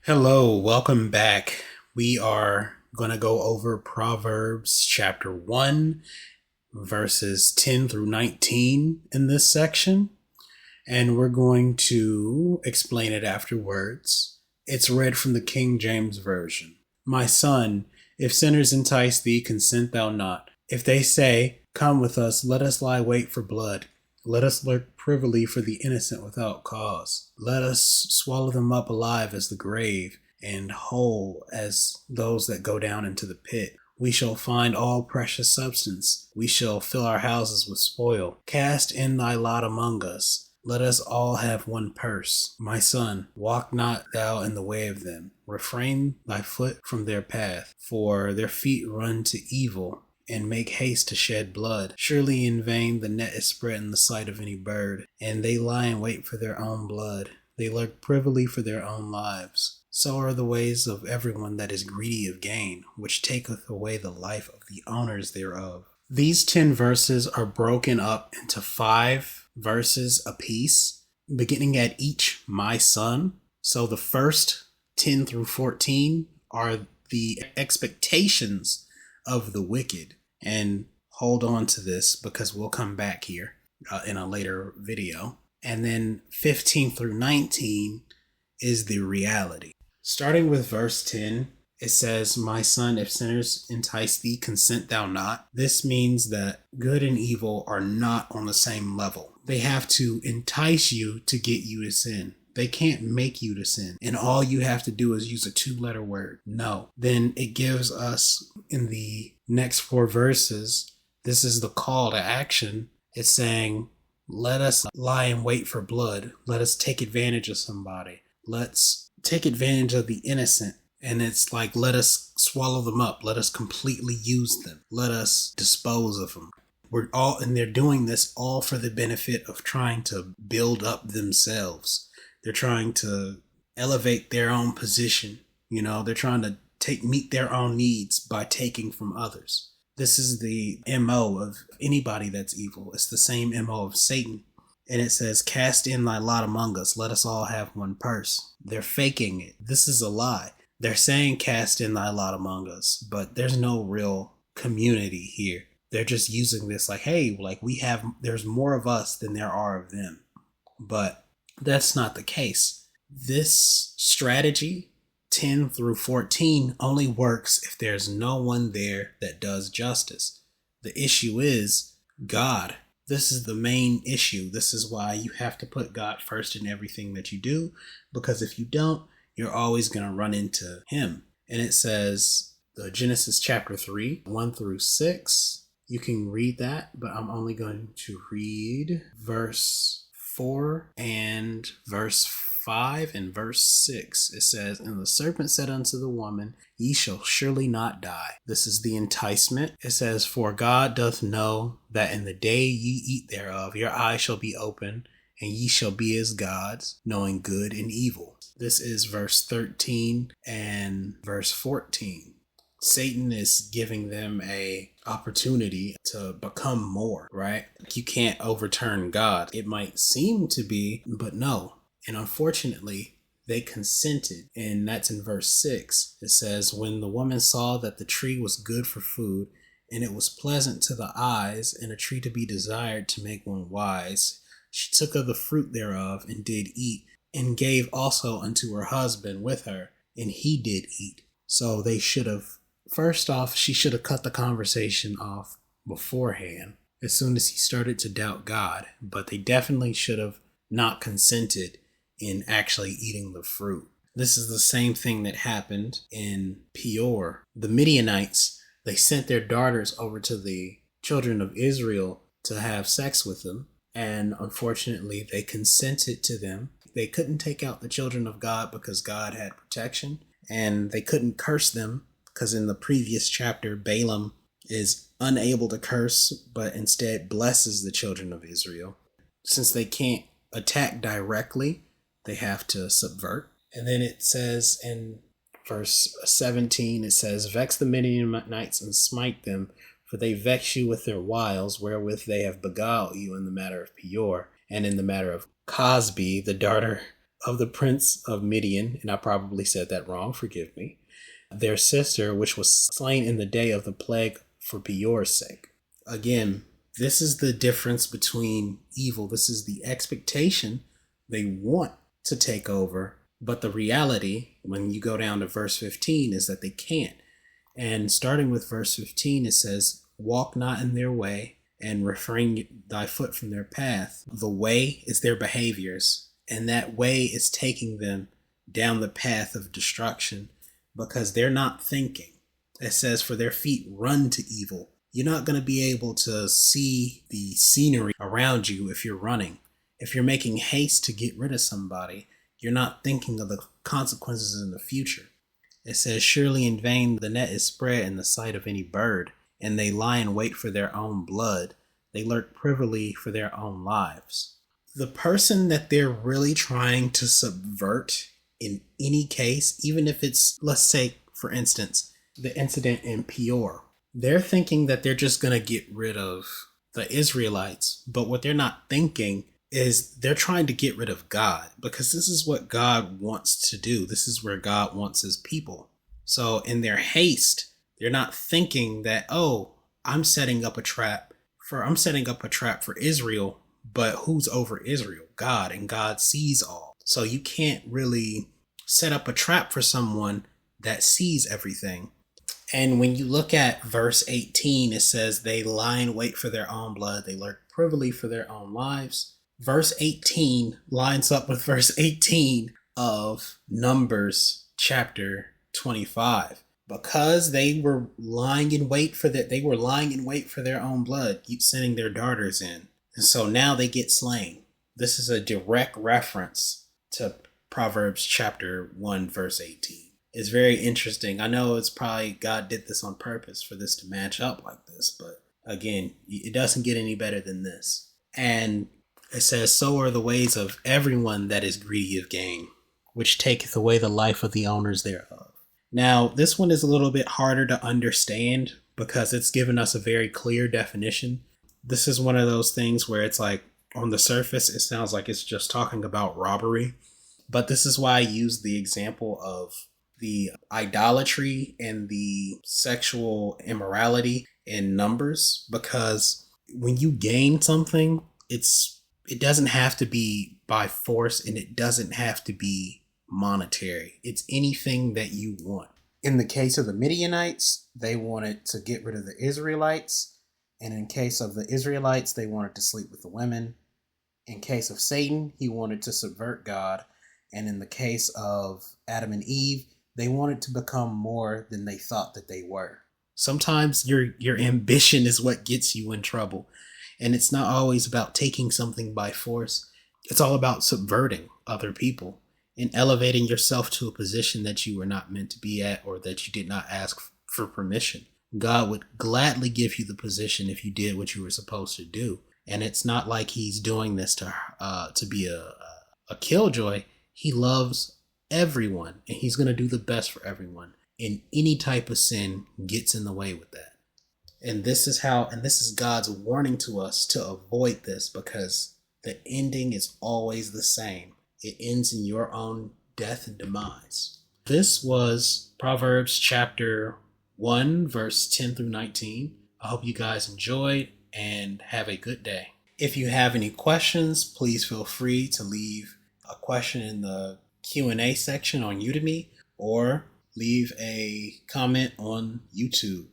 Hello, welcome back. We are going to go over Proverbs chapter 1, verses 10 through 19 in this section, and we're going to explain it afterwards. It's read from the King James Version. My son, if sinners entice thee, consent thou not. If they say, Come with us, let us lie wait for blood. Let us lurk privily for the innocent without cause. Let us swallow them up alive as the grave, and whole as those that go down into the pit. We shall find all precious substance. We shall fill our houses with spoil. Cast in thy lot among us. Let us all have one purse. My son, walk not thou in the way of them. Refrain thy foot from their path, for their feet run to evil, and make haste to shed blood. Surely in vain the net is spread in the sight of any bird, and they lie in wait for their own blood. They lurk privily for their own lives. So are the ways of everyone that is greedy of gain, which taketh away the life of the owners thereof. These 10 verses are broken up into 5 verses apiece, beginning at each my son. So the first 10 through 14 are the expectations of the wicked. And hold on to this because we'll come back here in a later video. And then 15 through 19 is the reality. Starting with verse 10, it says, My son, if sinners entice thee, consent thou not. This means that good and evil are not on the same level. They have to entice you to get you to sin. They can't make you to sin. And all you have to do is use a 2-letter word, no. Then it gives us in the next 4 verses, this is the call to action. It's saying, let us lie in wait for blood. Let us take advantage of somebody. Let's take advantage of the innocent. And it's like, let us swallow them up. Let us completely use them. Let us dispose of them. And they're doing this all for the benefit of trying to build up themselves. They're trying to elevate their own position. They're trying to meet their own needs by taking from others. This is the MO of anybody that's evil. It's the same MO of Satan. And it says, cast in thy lot among us. Let us all have one purse. They're faking it. This is a lie. They're saying cast in thy lot among us, but there's no real community here. They're just using this like, hey, there's more of us than there are of them. But that's not the case. This strategy, 10 through 14, only works if there's no one there that does justice. The issue is God. This is the main issue. This is why you have to put God first in everything that you do, because if you don't, you're always going to run into him. And it says, Genesis chapter 3, 1 through 6. You can read that, but I'm only going to read verse 4 and verse 5 and verse 6. It says, And the serpent said unto the woman, Ye shall surely not die. This is the enticement. It says, For God doth know that in the day ye eat thereof, your eyes shall be open, and ye shall be as gods, knowing good and evil. This is verse 13 and verse 14. Satan is giving them a opportunity to become more, right? You can't overturn God. It might seem to be, but no. And unfortunately, they consented. And that's in verse 6. It says, When the woman saw that the tree was good for food, and it was pleasant to the eyes, and a tree to be desired to make one wise, she took of the fruit thereof, and did eat, and gave also unto her husband with her, and he did eat. So they should have, first off, she should have cut the conversation off beforehand, as soon as he started to doubt God. But they definitely should have not consented in actually eating the fruit. This is the same thing that happened in Peor. The Midianites, they sent their daughters over to the children of Israel to have sex with them. And unfortunately, they consented to them. They couldn't take out the children of God because God had protection. And they couldn't curse them because in the previous chapter, Balaam is unable to curse, but instead blesses the children of Israel. Since they can't attack directly, they have to subvert. And then it says in verse 17, it says, Vex the Midianites and smite them, for they vex you with their wiles, wherewith they have beguiled you in the matter of Peor, and in the matter of Cosbi, the daughter of the prince of Midian, and I probably said that wrong, forgive me, their sister, which was slain in the day of the plague for Peor's sake. Again, this is the difference between evil. This is the expectation they want to take over, but the reality, when you go down to verse 15, is that they can't. And starting with verse 15, it says, walk not in their way, and refrain thy foot from their path. The way is their behaviors, and that way is taking them down the path of destruction because they're not thinking. It says, for their feet run to evil. You're not going to be able to see the scenery around you if you're running. If you're making haste to get rid of somebody, you're not thinking of the consequences in the future. It says, surely in vain the net is spread in the sight of any bird, and they lie in wait for their own blood. They lurk privily for their own lives. The person that they're really trying to subvert in any case, even if it's, let's say, for instance, the incident in Peor, they're thinking that they're just going to get rid of the Israelites. But what they're not thinking is they're trying to get rid of God, because this is what God wants to do. This is where God wants his people. So in their haste, they're not thinking that, oh, I'm setting up a trap for Israel, but who's over Israel? God, and God sees all. So you can't really set up a trap for someone that sees everything. And when you look at verse 18, it says they lie in wait for their own blood. They lurk privily for their own lives. Verse 18 lines up with verse 18 of Numbers chapter 25. Because they were lying in wait for their own blood, sending their daughters in. And so now they get slain. This is a direct reference to Proverbs chapter 1, verse 18. It's very interesting. I know it's probably God did this on purpose for this to match up like this, but again, it doesn't get any better than this. And it says, so are the ways of everyone that is greedy of gain, which taketh away the life of the owners thereof. Now, this one is a little bit harder to understand because it's given us a very clear definition. This is one of those things where it's like, on the surface, it sounds like it's just talking about robbery. But this is why I use the example of the idolatry and the sexual immorality in Numbers, because when you gain something, it doesn't have to be by force, and it doesn't have to be monetary. It's anything that you want. In the case of the Midianites, they wanted to get rid of the Israelites. And in case of the Israelites, they wanted to sleep with the women. In case of Satan, he wanted to subvert God. And in the case of Adam and Eve, they wanted to become more than they thought that they were. Sometimes your ambition is what gets you in trouble. And it's not always about taking something by force. It's all about subverting other people and elevating yourself to a position that you were not meant to be at, or that you did not ask for permission. God would gladly give you the position if you did what you were supposed to do. And it's not like he's doing this to be a killjoy. He loves everyone, and he's going to do the best for everyone. And any type of sin gets in the way with that. And this is God's warning to us to avoid this, because the ending is always the same. It ends in your own death and demise. This was Proverbs chapter 1, verse 10 through 19. I hope you guys enjoyed and have a good day. If you have any questions, please feel free to leave a question in the Q&A section on Udemy, or leave a comment on YouTube.